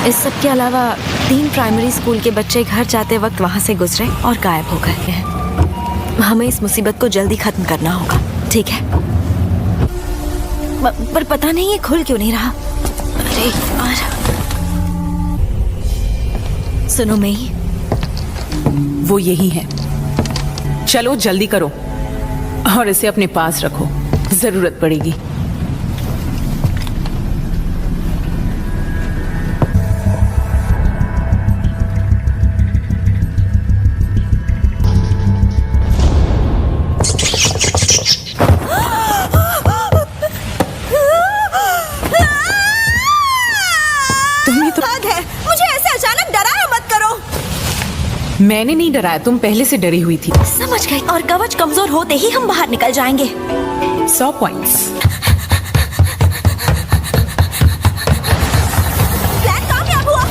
इस सब के अलावा 3 प्राइमरी स्कूल के बच्चे घर जाते वक्त वहाँ से गुजरे और गायब हो गए हैं। हमें इस मुसीबत को जल्दी खत्म करना होगा, ठीक है? पर पता नहीं ये खुल क्यों नहीं रहा। अरे यार, सुनो मई, वो यही है। चलो जल्दी करो और इसे अपने पास रखो, जरूरत पड़ेगी। मैंने नहीं डराया, तुम पहले से डरी हुई थी। समझ गई। और कवच कमजोर होते ही हम बाहर निकल जाएंगे। 100 पॉइंट्स। प्लान कामयाब हुआ।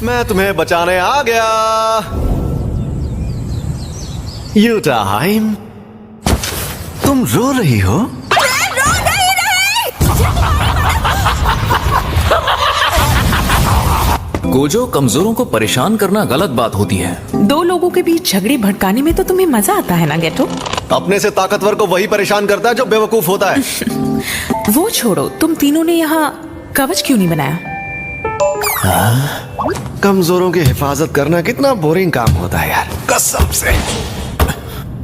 मैं तुम्हें बचाने आ गया। यूटाहाइम, तुम रो रही हो? गोजो, कमजोरों को परेशान करना गलत बात होती है। 2 लोगों के बीच झगड़े भड़काने में तो तुम्हें मजा आता है ना गेटो? अपने से ताकतवर को वही परेशान करता है जो बेवकूफ होता है। वो छोड़ो, तुम तीनों ने यहाँ कवच क्यों नहीं बनाया? कमजोरों की हिफाजत करना कितना बोरिंग काम होता है यार, कसम से।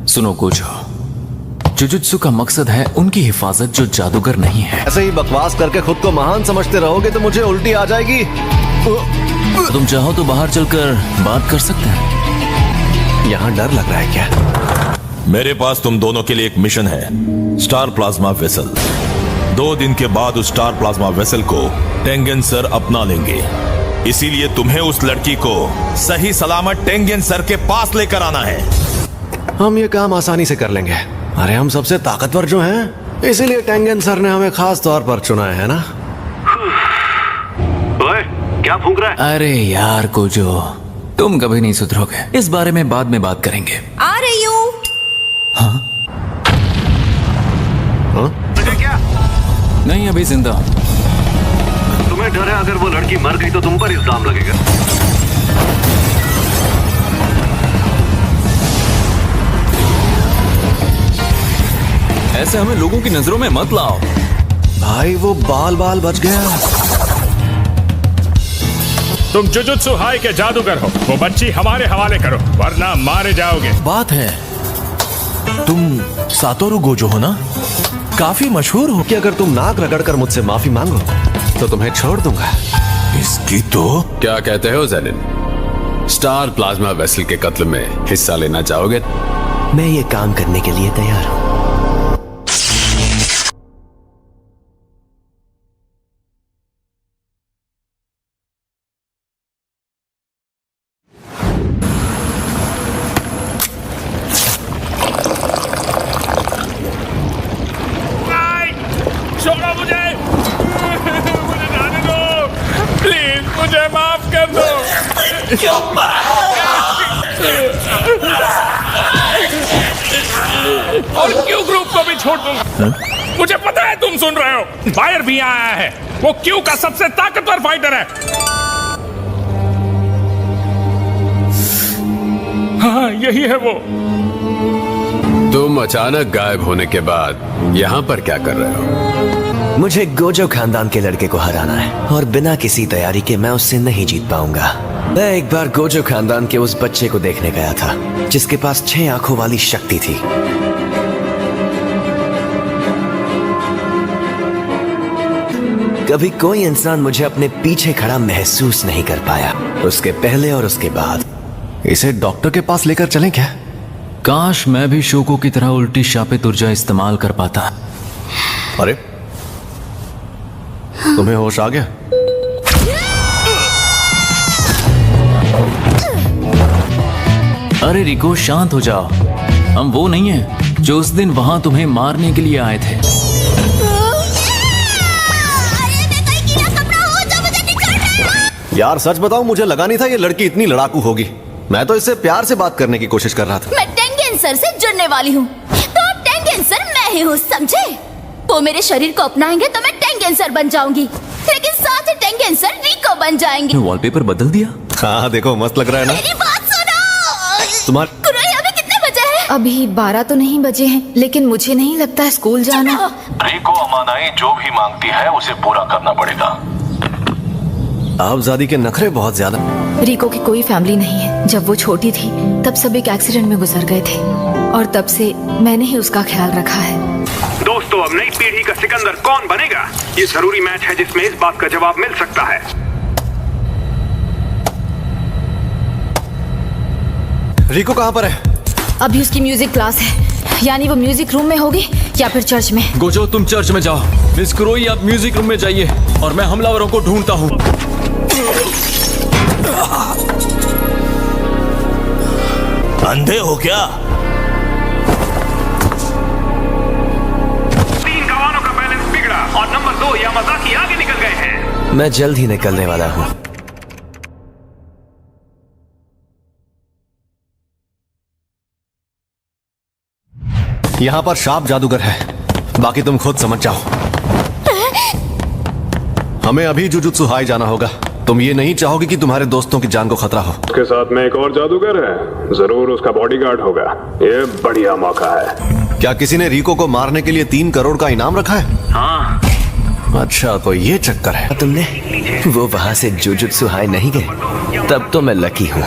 सुनो गोजो, जुजुत्सु का मकसद है उनकी हिफाजत जो जादूगर नहीं है। ऐसे ही बकवास करके खुद को महान समझते रहोगे तो मुझे उल्टी आ जाएगी। तुम चाहो तो बाहर चलकर बात कर सकते हैं। यहाँ डर लग रहा है क्या? मेरे पास तुम दोनों के लिए एक मिशन है, स्टार प्लाज्मा वेसल। 2 दिन के बाद उस स्टार प्लाज्मा वेसल को टेंगेन सर अपना लेंगे, इसीलिए तुम्हें उस लड़की को सही सलामत टेंगेन सर के पास लेकर आना है। हम ये काम आसानी से कर लेंगे। अरे हम सबसे ताकतवर जो हैं, इसीलिए टेंगेन सर ने हमें खास तौर पर चुना है ना? ओए, क्या फूंक रहा है? अरे यार गोजो, तुम कभी नहीं सुधरोगे। इस बारे में बाद में बात करेंगे। आ रही हूँ। हाँ? तुझे क्या? नहीं, अभी जिंदा। तुम्हें डर है अगर वो लड़की मर गई तो तुम पर इल्जाम लगेगा। ऐसे हमें लोगों की नजरों में मत लाओ। भाई वो बाल बाल बच गया। तुम जुजुत्सु हाई के जादूगर हो, वो बच्ची हमारे हवाले करो वरना मारे जाओगे। बात है, तुम सातोरु गोजो हो ना? काफी मशहूर हो। कि अगर तुम नाक रगड़कर मुझसे माफी मांगो तो तुम्हें छोड़ दूंगा। इसकी तो क्या कहते हो जेनिन? स्टार प्लाज्मा वेसल के कत्ल में हिस्सा लेना चाहोगे? मैं ये काम करने के लिए तैयार हूँ। छोड़ो मुझे, मुझे जाने दो, प्लीज मुझे माफ कर दो। और क्यों ग्रुप को भी छोड़ दूंगा? मुझे पता है तुम सुन रहे हो, बायर भी आया है, वो क्यू का सबसे ताकतवर फाइटर है। हाँ यही है वो। तुम अचानक गायब होने के बाद यहाँ पर क्या कर रहे हो? मुझे गोजो खानदान के लड़के को हराना है और बिना किसी तैयारी के मैं उससे नहीं जीत पाऊंगा। मैं एक बार गोजो खानदान के उस बच्चे को देखने गया था जिसके पास 6 आंखों वाली शक्ति थी। कभी कोई इंसान मुझे अपने पीछे खड़ा महसूस नहीं कर पाया, उसके पहले और उसके बाद। इसे डॉक्टर के पास लेकर चलें क्या? काश मैं भी शोको की तरह उल्टी शापित ऊर्जा इस्तेमाल कर पाता। अरे तुम्हें होश आ गया? अरे रिको, शांत हो जाओ। हम वो नहीं हैं जो उस दिन वहां तुम्हें मारने के लिए आए थे। यार सच बताऊं, मुझे लगा नहीं था ये लड़की इतनी लड़ाकू होगी। मैं तो इससे प्यार से बात करने की कोशिश कर रहा था। मैं टेंगेन सर से जुड़ने वाली हूँ, तो टेंगेन सर मैं ही हूँ, समझे? वो मेरे शरीर को अपनाएंगे तो मैं टेंगेन सर बन जाऊंगी, लेकिन साथ ही टेंगेन सर रिको बन जाएंगे। वॉलपेपर बदल दिया। हाँ देखो मस्त लग रहा है ना। मेरी बात सुनो। तुम्हार कुरोई अभी कितने बजे हैं? अभी 12 तो नहीं बजे हैं, लेकिन मुझे नहीं लगता है स्कूल जाना। रिको अमानाई जो भी मांगती है उसे पूरा करना पड़ेगा। आपजादी के नखरे बहुत ज्यादा। रिको की कोई फैमिली नहीं है। जब वो छोटी थी तब सब एक एक्सीडेंट में गुजर गए थे और तब से मैंने ही उसका ख्याल रखा है। दोस्तों, अब नई पीढ़ी का सिकंदर कौन बनेगा? ये जरूरी मैच है जिसमें इस बात का जवाब मिल सकता है। रिको कहाँ पर है? अभी उसकी म्यूजिक क्लास है, यानी वो म्यूजिक रूम में होगी या फिर चर्च में। गोजो तुम चर्च में जाओ, मिस कुरोई आप म्यूजिक रूम में जाइए और मैं हमलावरों को ढूंढता हूँ। अंधे हो क्या? 3 गवानों का बैलेंस बिगड़ा और नंबर 2 यामाज़ाकी आगे निकल गए हैं। मैं जल्द ही निकलने वाला हूँ। यहाँ पर शार्प जादूगर है, बाकी तुम खुद समझ जाओ। हमें अभी जुजुत्सु हाई जाना होगा। तुम ये नहीं चाहोगे कि तुम्हारे दोस्तों की जान को खतरा हो। उसके साथ में एक और जादूगर है, जरूर उसका बॉडीगार्ड होगा। ये बढ़िया मौका है। क्या किसी ने रिको को मारने के लिए 3 करोड़ का इनाम रखा है? हाँ। अच्छा तो ये चक्कर है। तुमने वो वहाँ से जुजुत्सु हाई नहीं गए, तब तो मैं लकी हूँ।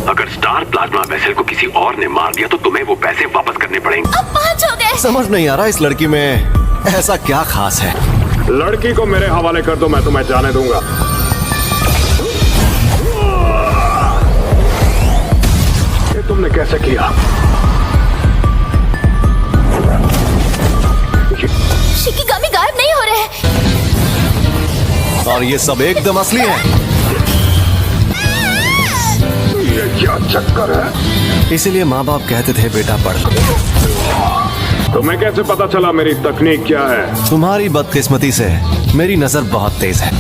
अगर स्टार प्लाज्मा वेसल को किसी और ने मार दिया तो तुम्हें वो पैसे वापस करने पड़ेंगे। अब 5 हो गए। समझ नहीं आ रहा इस लड़की में ऐसा क्या खास है। लड़की को मेरे हवाले कर दो, मैं तुम्हें जाने दूंगा। ये तुमने कैसे किया? शिकिगामी गायब नहीं हो रहे हैं। और ये सब एकदम असली है। ये क्या चक्कर है? इसीलिए माँ बाप कहते थे बेटा पढ़। तुम्हें कैसे पता चला मेरी तकनीक क्या है? तुम्हारी बदकिस्मती से मेरी नजर बहुत तेज है।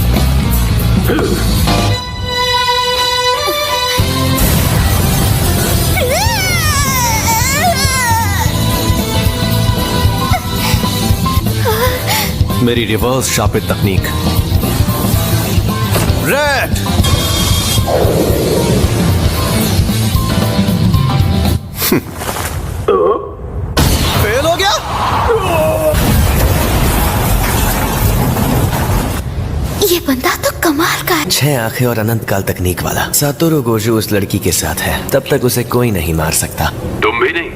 मेरी रिवर्स शापित तकनीक। रेड फेल हो गया। ये बंदा तो कमाल का है। 6 आंखें और अनंत काल तकनीक वाला। सातोरु गोजो उस लड़की के साथ है, तब तक उसे कोई नहीं मार सकता। तुम भी नहीं?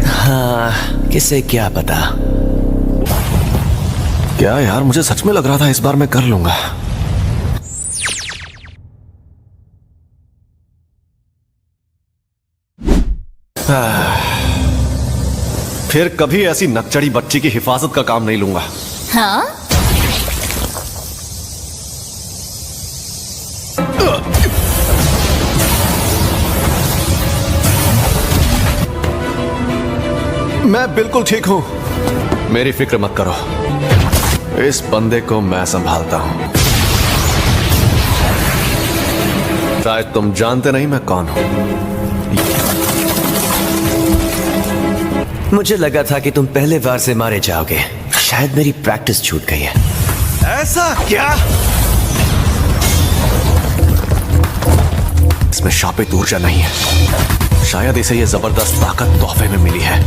हाँ, किसे क्या पता। क्या यार, मुझे सच में लग रहा था इस बार मैं कर लूंगा। फिर कभी ऐसी नकचड़ी बच्ची की हिफाजत का काम नहीं लूंगा। हाँ? मैं बिल्कुल ठीक हूं, मेरी फिक्र मत करो। इस बंदे को मैं संभालता हूं। शायद तुम जानते नहीं मैं कौन हूं। मुझे लगा था कि तुम पहले बार से मारे जाओगे। शायद मेरी प्रैक्टिस छूट गई है। ऐसा क्या? इसमें शापित ऊर्जा नहीं है। शायद इसे ये जबरदस्त ताकत तोहफे में मिली है।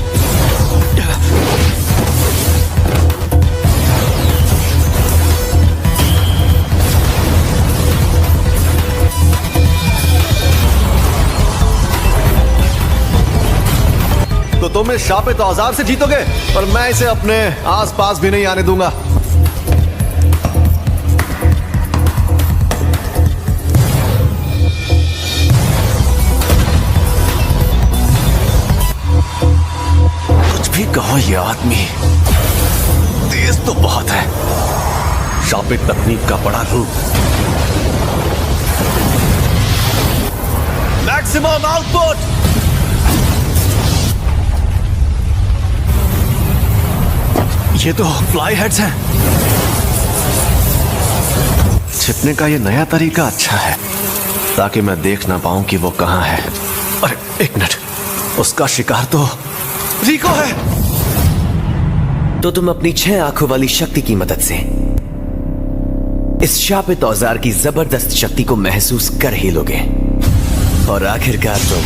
तो तुम इस शापित औजार से जीतोगे, पर मैं इसे अपने आसपास भी नहीं आने दूंगा। कुछ भी कहो, ये आदमी तेज तो बहुत है। शापित तकनीक का बड़ा रूप। Maximum output. ये तो फ्लाई हेड्स हैं। छिपने का ये नया तरीका अच्छा है, ताकि मैं देख ना पाऊं कि वो कहां है। अरे एक मिनट, उसका शिकार तो रिको है। तो तुम अपनी 6 आंखों वाली शक्ति की मदद से इस शापित औजार की जबरदस्त शक्ति को महसूस कर ही लोगे और आखिरकार तुम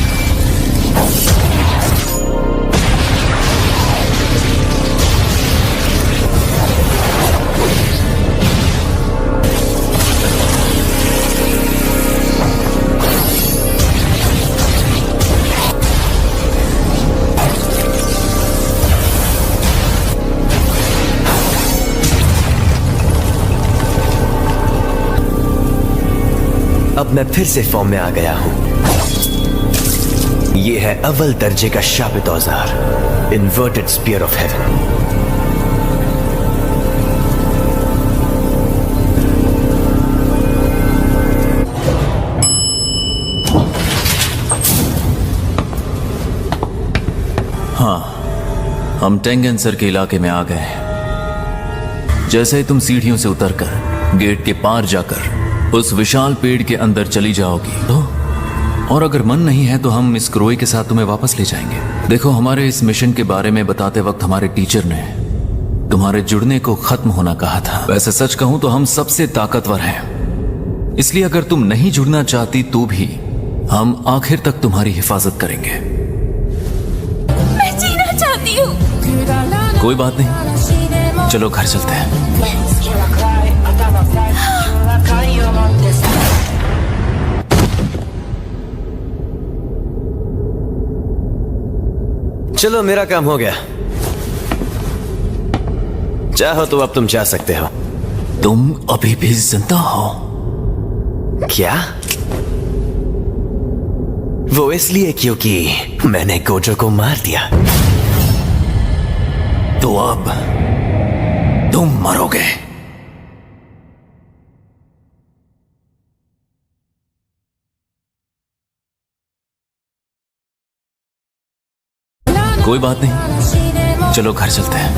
अब मैं फिर से फॉर्म में आ गया हूं। यह है अव्वल दर्जे का शापित औजार, इन्वर्टेड स्पीयर ऑफ हेवन। हाँ, हम टेंगेंसर के इलाके में आ गए हैं। जैसे ही तुम सीढ़ियों से उतरकर गेट के पार जाकर उस विशाल पेड़ के अंदर चली जाओगी तो, और अगर मन नहीं है तो हम इस क्रोई के साथ तुम्हें वापस ले जाएंगे। देखो, हमारे इस मिशन के बारे में बताते वक्त हमारे टीचर ने तुम्हारे जुड़ने को खत्म होना कहा था। वैसे सच कहूं तो हम सबसे ताकतवर हैं, इसलिए अगर तुम नहीं जुड़ना चाहती तो भी हम आखिर तक तुम्हारी हिफाजत करेंगे। मैं जीना चाहती हूँ। कोई बात नहीं, चलो घर चलते हैं। चलो, मेरा काम हो गया। चाहो तो अब तुम जा सकते हो। तुम अभी भी जिंदा हो? क्या? वो इसलिए क्योंकि मैंने गोजो को मार दिया। तो अब तुम मरोगे। कोई बात नहीं, चलो घर चलते हैं।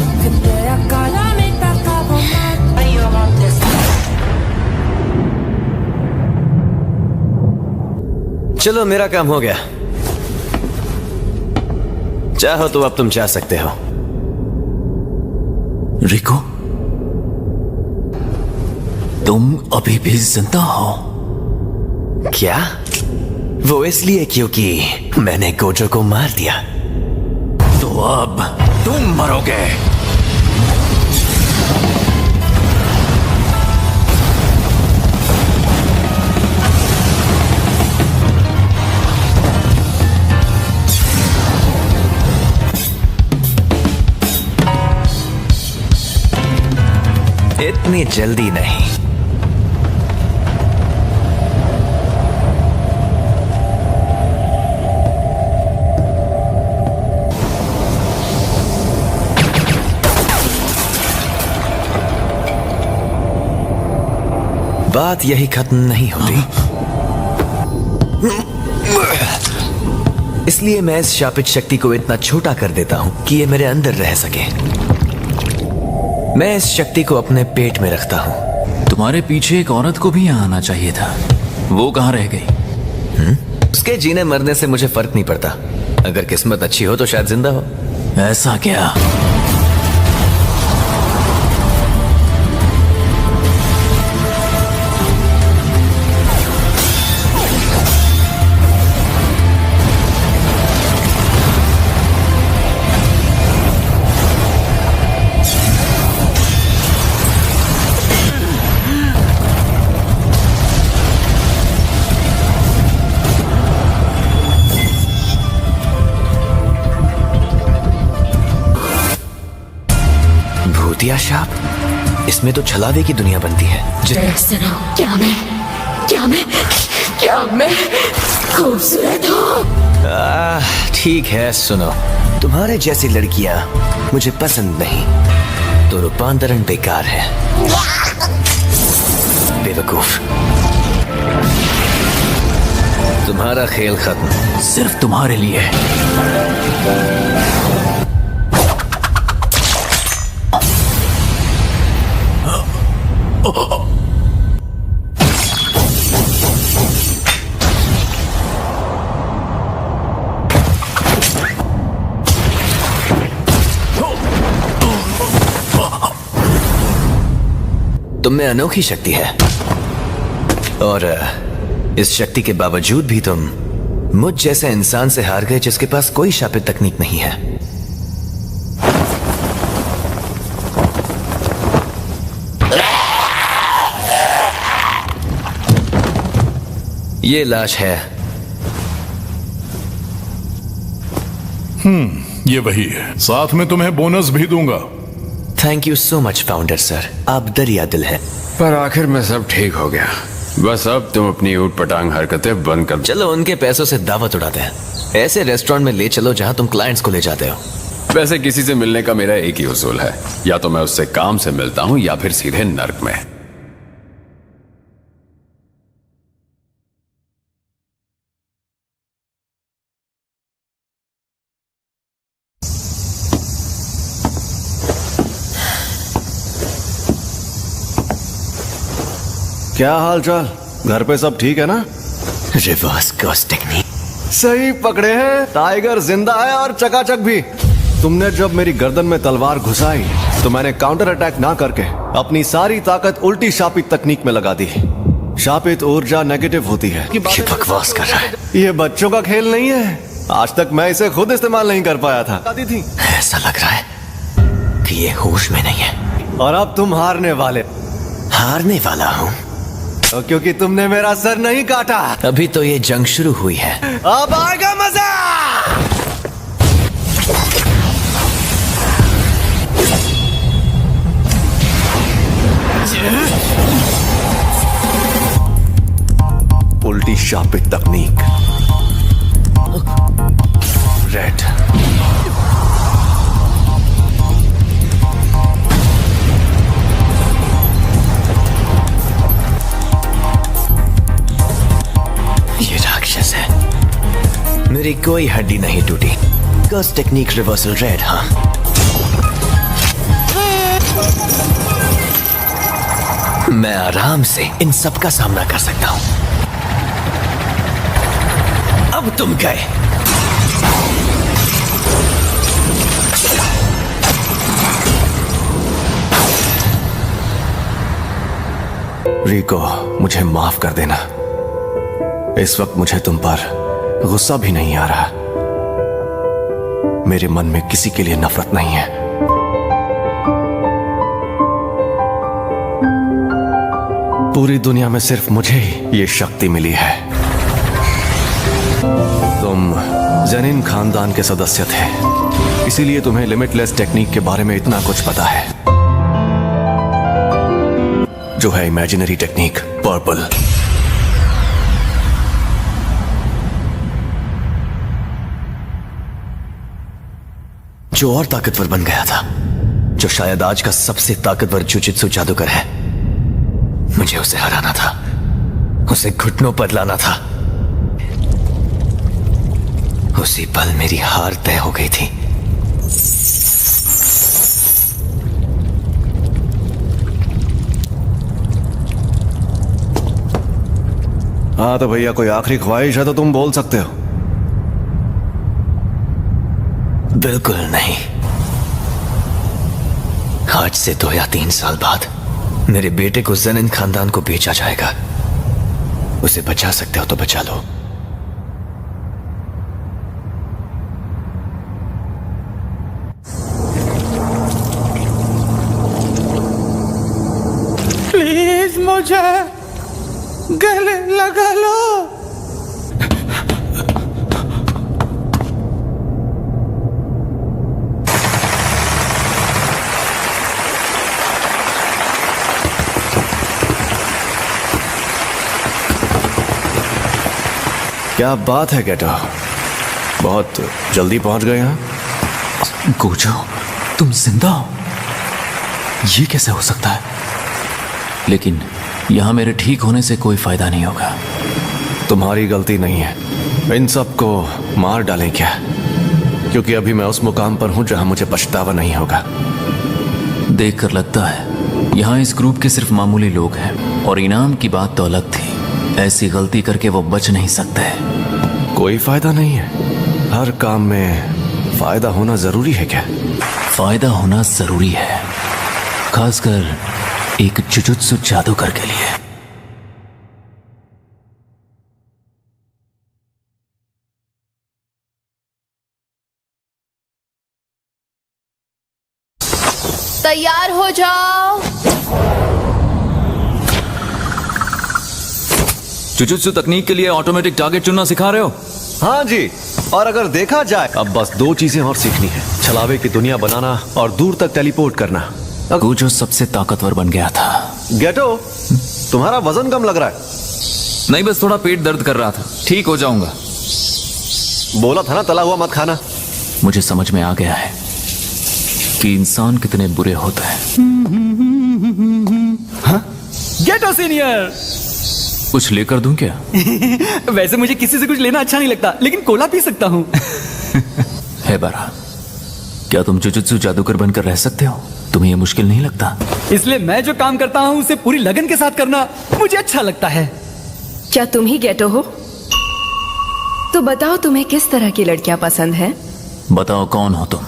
चलो, मेरा काम हो गया। चाहो तो अब तुम जा सकते हो। रिको, तुम अभी भी जिंदा हो? क्या? वो इसलिए क्योंकि मैंने गोजो को मार दिया। तो अब तुम मरोगे। इतनी जल्दी नहीं। बात यही खत्म नहीं होती। इसलिए मैं इस शापित शक्ति को इतना छोटा कर देता हूं कि ये मेरे अंदर रह सके। मैं इस शक्ति को अपने पेट में रखता हूं। तुम्हारे पीछे एक औरत को भी यहाँ आना चाहिए था, वो कहाँ रह गई? उसके जीने मरने से मुझे फर्क नहीं पड़ता। अगर किस्मत अच्छी हो तो शायद जिंदा हो। ऐसा क्या? भूतिया शाप? इसमें तो छलावे की दुनिया बनती है। क्या मैं खूबसूरत हूँ? ठीक है, सुनो, तुम्हारे जैसी लड़कियां मुझे पसंद नहीं, तो रूपांतरण बेकार है। बेवकूफ, तुम्हारा खेल खत्म। सिर्फ तुम्हारे लिए। तुम में अनोखी शक्ति है और इस शक्ति के बावजूद भी तुम मुझ जैसे इंसान से हार गए जिसके पास कोई शापित तकनीक नहीं है। ये लाश है। ये वही है। साथ में तुम्हें बोनस भी दूंगा। Thank you so much founder sir, आप दरिया दिल है। पर आखिर में सब ठीक हो गया। बस अब तुम अपनी ऊट पटांग हरकतें बंद कर। चलो उनके पैसों से दावत उड़ाते हैं। ऐसे रेस्टोरेंट में ले चलो जहां तुम क्लाइंट्स को ले जाते हो। वैसे किसी से मिलने का मेरा एक ही उसूल है, या तो मैं उससे काम से मिलता हूं या फिर सीधे नर्क में। क्या हाल चाल? घर पे सब ठीक है ना? रिवर्स कर्स टेक्निक सही पकड़े हैं। टाइगर जिंदा है और चकाचक भी। तुमने जब मेरी गर्दन में तलवार घुसाई तो मैंने काउंटर अटैक ना करके अपनी सारी ताकत उल्टी शापित तकनीक में लगा दी। शापित ऊर्जा नेगेटिव होती है। ये बकवास कर रहा है। ये बच्चों का खेल नहीं है। आज तक मैं इसे खुद इस्तेमाल नहीं कर पाया था। ऐसा लग रहा है कि ये होश में नहीं है। और अब तुम हारने वाले। हारने वाला हूँ तो क्योंकि तुमने मेरा सर नहीं काटा। अभी तो ये जंग शुरू हुई है। अब आएगा मजा। उल्टी शापित तकनीक। रेड। ये राक्षस है। मेरी कोई हड्डी नहीं टूटी। Curse technique reversal red. हाँ, मैं आराम से इन सब का सामना कर सकता हूं। अब तुम गए। रिको, मुझे माफ कर देना। इस वक्त मुझे तुम पर गुस्सा भी नहीं आ रहा। मेरे मन में किसी के लिए नफरत नहीं है। पूरी दुनिया में सिर्फ मुझे ही ये शक्ति मिली है। तुम जेनिन खानदान के सदस्य थे, इसीलिए तुम्हें लिमिटलेस टेक्निक के बारे में इतना कुछ पता है, जो है इमेजिनरी टेक्निक पर्पल। जो और ताकतवर बन गया था, जो शायद आज का सबसे ताकतवर जुजित्सु जादूगर है, मुझे उसे हराना था, उसे घुटनों पर लाना था। उसी पल मेरी हार तय हो गई थी। हाँ तो भैया, कोई आखिरी ख्वाहिश है तो तुम बोल सकते हो। बिल्कुल नहीं। आज से 2 या 3 साल बाद मेरे बेटे को जेनिन खानदान को बेचा जाएगा। उसे बचा सकते हो तो बचा लो। प्लीज मुझे गले लगा लो। क्या बात है गेटो, बहुत जल्दी पहुंच गए यहाँ। गोजो, तुम जिंदा हो? ये कैसे हो सकता है? लेकिन यहां मेरे ठीक होने से कोई फायदा नहीं होगा। तुम्हारी गलती नहीं है। इन सबको मार डालें क्या? क्योंकि अभी मैं उस मुकाम पर हूं जहां मुझे पछतावा नहीं होगा। देखकर लगता है यहाँ इस ग्रुप के सिर्फ मामूली लोग हैं, और इनाम की बात तो अलग थी। ऐसी गलती करके वो बच नहीं सकते। कोई फायदा नहीं है। हर काम में फायदा होना जरूरी है क्या? फायदा होना जरूरी है, खासकर एक जुजुत्सु जादूगर के लिए। तैयार हो जाओ। जुजुत्सु तकनीक के लिए ऑटोमेटिक टारगेट चुनना सिखा रहे हो? हाँ जी, और अगर देखा जाए अब बस 2 चीजें और सीखनी है, छलावे की दुनिया बनाना और दूर तक टेलीपोर्ट करना। गोजो सबसे ताकतवर बन गया था। गेटो, तुम्हारा वजन कम लग रहा है। नहीं, बस थोड़ा पेट दर्द कर रहा था, ठीक हो जाऊंगा। बोला था ना तला हुआ मत खाना। मुझे समझ में आ गया है कि इंसान कितने बुरे होते हैं। गेटो सीनियर, कुछ लेकर दूं क्या? वैसे मुझे किसी से कुछ लेना अच्छा नहीं लगता, लेकिन कोला पी सकता हूँ। है बारा, क्या तुम जुजुत्सु जादूगर बनकर रह सकते हो? तुम्हें यह मुश्किल नहीं लगता? इसलिए मैं जो काम करता हूँ उसे पूरी लगन के साथ करना मुझे अच्छा लगता है। क्या तुम ही गेटो हो? तो बताओ तुम्हें किस तरह की लड़कियां पसंद हैं? बताओ कौन हो तुम?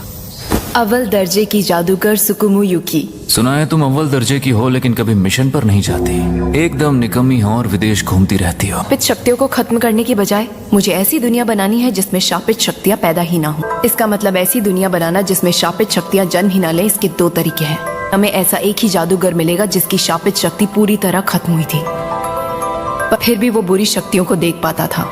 अव्वल दर्जे की जादूगर सुकुमो युकी। सुना है तुम अव्वल दर्जे की हो लेकिन कभी मिशन पर नहीं जाती, एकदम निकम्मी हो और विदेश घूमती रहती हो। शापित शक्तियों को खत्म करने की बजाय मुझे ऐसी दुनिया बनानी है जिसमें शापित शक्तियाँ पैदा ही ना हो। इसका मतलब ऐसी दुनिया बनाना जिसमें शापित शक्तियाँ जन्म ही ना ले। इसके 2 तरीके हैं। हमें ऐसा एक ही जादूगर मिलेगा जिसकी शापित शक्ति पूरी तरह खत्म हुई थी, पर फिर भी वो बुरी शक्तियों को देख पाता था,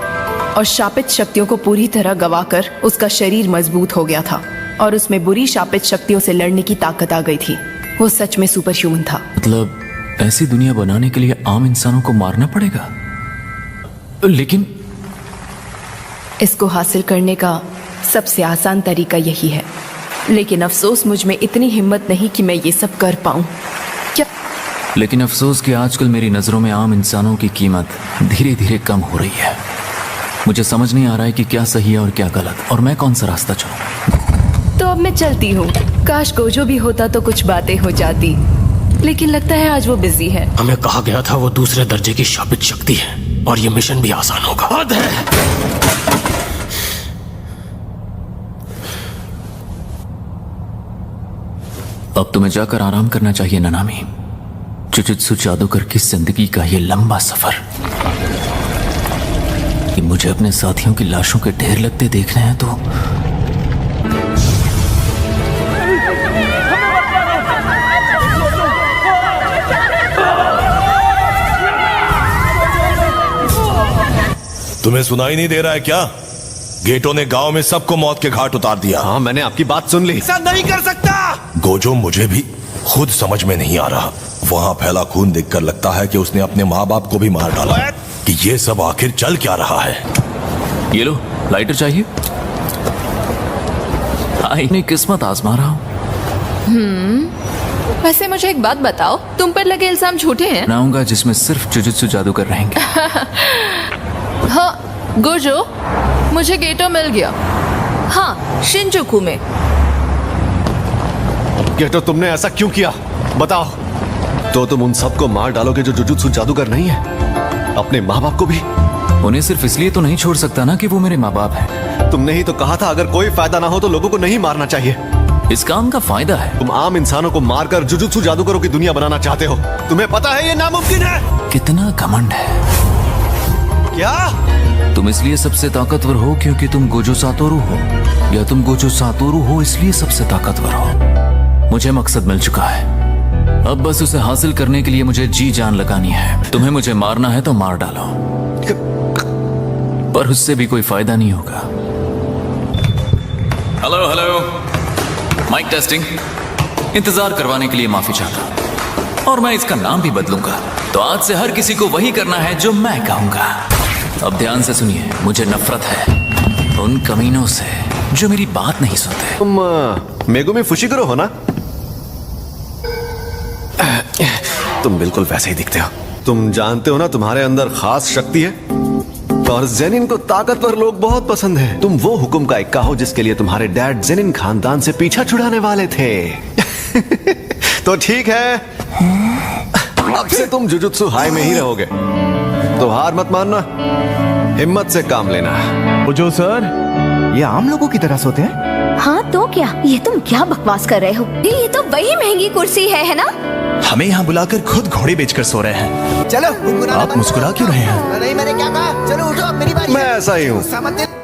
और शापित शक्तियों को पूरी तरह गवाकर उसका शरीर मजबूत हो गया था और उसमें बुरी शापित शक्तियों से लड़ने की ताकत आ गई थी। वो सच में सुपर ह्यूमन था। मतलब ऐसी दुनिया बनाने के लिए आम इंसानों को मारना पड़ेगा? लेकिन इसको हासिल करने का सबसे आसान तरीका यही है, लेकिन अफसोस मुझ में इतनी हिम्मत नहीं कि मैं ये सब कर पाऊं। क्या? लेकिन अफसोस कि आजकल मेरी नजरों में आम इंसानों की कीमत धीरे धीरे कम हो रही है। मुझे समझ नहीं आ रहा है कि क्या सही है और क्या गलत, और मैं कौन सा रास्ता चुनूं। तो अब मैं चलती हूँ। काश गोजो भी होता तो कुछ बातें हो जाती, लेकिन लगता है आज वो बिजी है। हमें कहा गया था वो दूसरे दर्जे की शापित शक्ति है और ये मिशन भी आसान होगा। हद है। अब तुम्हें जाकर आराम करना चाहिए ननामी। जुजुत्सु जादूगर की जिंदगी का ये लंबा सफर, कि मुझे अपने साथियों की लाशों के ढेर लगते देखने हैं तो तुम्हें सुनाई नहीं दे रहा है क्या? गेटो ने गांव में सबको मौत के घाट उतार दिया। हाँ, मैंने आपकी बात सुन ली। ऐसा नहीं कर सकता। गोजो, मुझे भी खुद समझ में नहीं आ रहा। वहां फैला खून देखकर लगता है कि उसने अपने माँ बाप को भी मार डाला। कि ये सब आखिर चल क्या रहा है? ये लो, लाइटर चाहिए? अपनी किस्मत आजमा रहा हूँ। वैसे मुझे एक बात बताओ, तुम पर लगे इल्जाम झूठे हैं? बनाऊंगा जिसमें सिर्फ जुजुत्सु जादूगर रहेंगे। हाँ गोजो, मुझे गेटो मिल गया। हाँ, शिनजुकू में। गेटो, तुमने ऐसा क्यों किया? बताओ। तो तुम उन सबको मार डालोगे जो जुजुत्सु जादूगर नहीं है? अपने माँ बाप को भी? उन्हें सिर्फ इसलिए तो नहीं छोड़ सकता ना कि वो मेरे माँ बाप हैं। तुमने ही तो कहा था अगर कोई फायदा ना हो तो लोगों को नहीं मारना चाहिए। इस काम का फायदा है। तुम आम इंसानों को मारकर जुजुत्सु जादूगरों की दुनिया बनाना चाहते हो। तुम्हें पता है ये नामुमकिन है। कितना घमंड है। क्या? तुम इसलिए सबसे ताकतवर हो क्योंकि तुम गोजो सातोरु हो, या तुम गोजो सातोरु हो इसलिए सबसे ताकतवर हो? मुझे मकसद मिल चुका है, अब बस उसे हासिल करने के लिए मुझे जी जान लगानी है। तुम्हें मुझे मारना है तो मार डालो, पर उससे भी कोई फायदा नहीं होगा। Hello hello, mike testing. इंतजार करवाने के लिए माफी चाहता हूं, और मैं इसका नाम भी बदलूंगा। तो आज से हर किसी को वही करना है जो मैं कहूंगा। अब ध्यान से सुनिए, मुझे नफरत है उन कमीनों से जो मेरी बात नहीं सुनते। तुम मेगुमी फुशिकुरो हो ना? तुम बिल्कुल वैसे ही दिखते हो। तुम जानते हो ना तुम्हारे अंदर खास शक्ति है, और जेनिन को ताकतवर लोग बहुत पसंद है। तुम वो हुक्म का इक्का हो जिसके लिए तुम्हारे डैड जेनिन खानदान से पीछा छुड़ाने वाले थे। तो ठीक है, अब से तुम जुजुत्सु हाई में ही रहोगे। तो हार मत मानना, हिम्मत से काम लेना। बुजो सर, ये आम लोगों की तरह सोते हैं? हाँ तो क्या, ये तुम क्या बकवास कर रहे हो? ये तो वही महंगी कुर्सी है ना? हमें यहाँ बुलाकर खुद घोड़े बेचकर सो रहे हैं। चलो आप मुस्कुरा क्यों रहे हैं? नहीं, मैंने क्या कहा? चलो उठो, अब मेरी बारी मैं ऐसा ही हूँ। गुस्सा मत दिल-